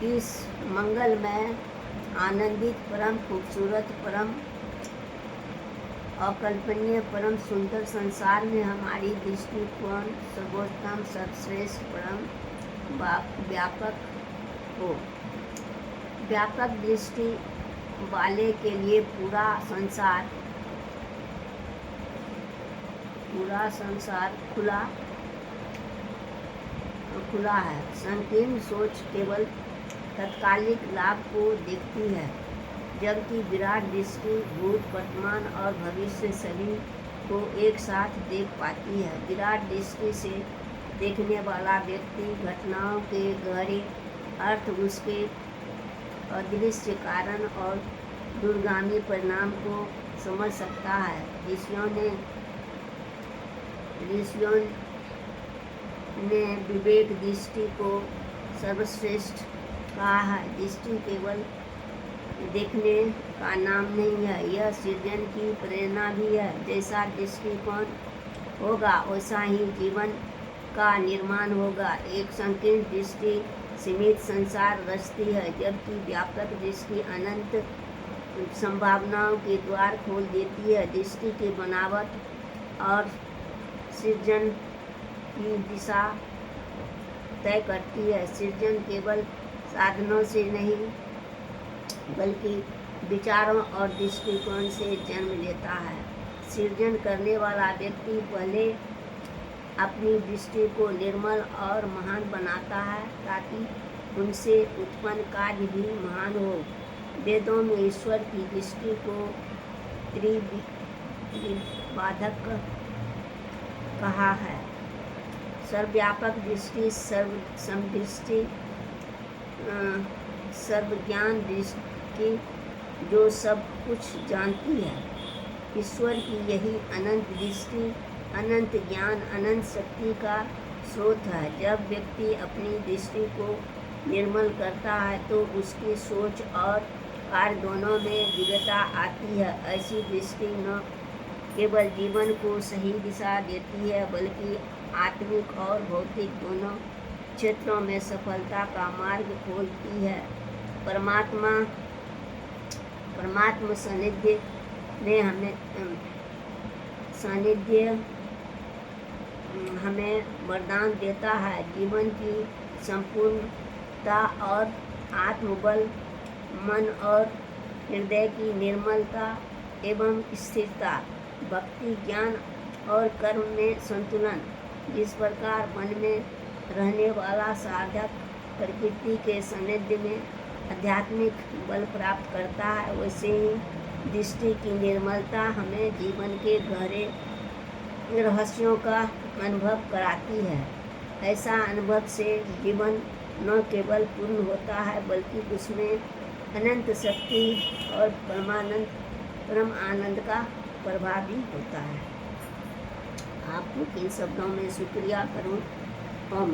इस मंगलमय, आनंदित, परम खूबसूरत, परम अकल्पनीय, परम सुंदर संसार में हमारी दृष्टिकोण सर्वोत्तम, सर्वश्रेष्ठ, परम व्यापक हो। व्यापक दृष्टि वाले के लिए पूरा संसार खुला है। संकीर्ण सोच केवल तात्कालिक लाभ को देखती है, जबकि विराट दृष्टि भूत, वर्तमान और भविष्य सभी को एक साथ देख पाती है। विराट दृष्टि से देखने वाला व्यक्ति घटनाओं के गहरे अर्थ, उसके अदृश्य कारण और दूरगामी परिणाम को समझ सकता है। ऋषियों ने विवेक दृष्टि को सर्वश्रेष्ठ कहा है। दृष्टि केवल देखने का नाम नहीं है, यह सृजन की प्रेरणा भी है। जैसा दृष्टिकोण होगा वैसा ही जीवन का निर्माण होगा। एक संकीर्ण दृष्टि सीमित संसार रचती है, जबकि व्यापक दृष्टि अनंत संभावनाओं के द्वार खोल देती है। दृष्टि की बनावट और सृजन की दिशा तय करती है। सृजन केवल साधनों से नहीं, बल्कि विचारों और दृष्टिकोण से जन्म लेता है। सृजन करने वाला व्यक्ति पहले अपनी दृष्टि को निर्मल और महान बनाता है, ताकि उनसे उत्पन्न कार्य भी महान हो। वेदों में ईश्वर की दृष्टि को त्रिविधात्मक कहा है। सर्वव्यापक दृष्टि, समदृष्टि, सर्वज्ञान दृष्टि, जो सब कुछ जानती है। ईश्वर की यही अनंत दृष्टि, अनंत ज्ञान, अनंत शक्ति का स्रोत है। जब व्यक्ति अपनी दृष्टि को निर्मल करता है तो उसकी सोच और कार्य दोनों में दिव्यता आती है। ऐसी दृष्टि न केवल जीवन को सही दिशा देती है, बल्कि आत्मिक और भौतिक दोनों क्षेत्रों में सफलता का मार्ग खोलती है। परमात्मा सानिध्य हमें वरदान देता है। जीवन की संपूर्णता और आत्मबल, मन और हृदय की निर्मलता एवं स्थिरता, भक्ति, ज्ञान और कर्म में संतुलन। जिस प्रकार मन में रहने वाला साधक प्रकृति के सानिध्य में आध्यात्मिक बल प्राप्त करता है, वैसे ही दृष्टि की निर्मलता हमें जीवन के गहरे रहस्यों का अनुभव कराती है। ऐसा अनुभव से जीवन न केवल पूर्ण होता है, बल्कि उसमें अनंत शक्ति और परम आनंद का प्रभाव भी होता है। आपको किन शब्दों में शुक्रिया करूं? ओम।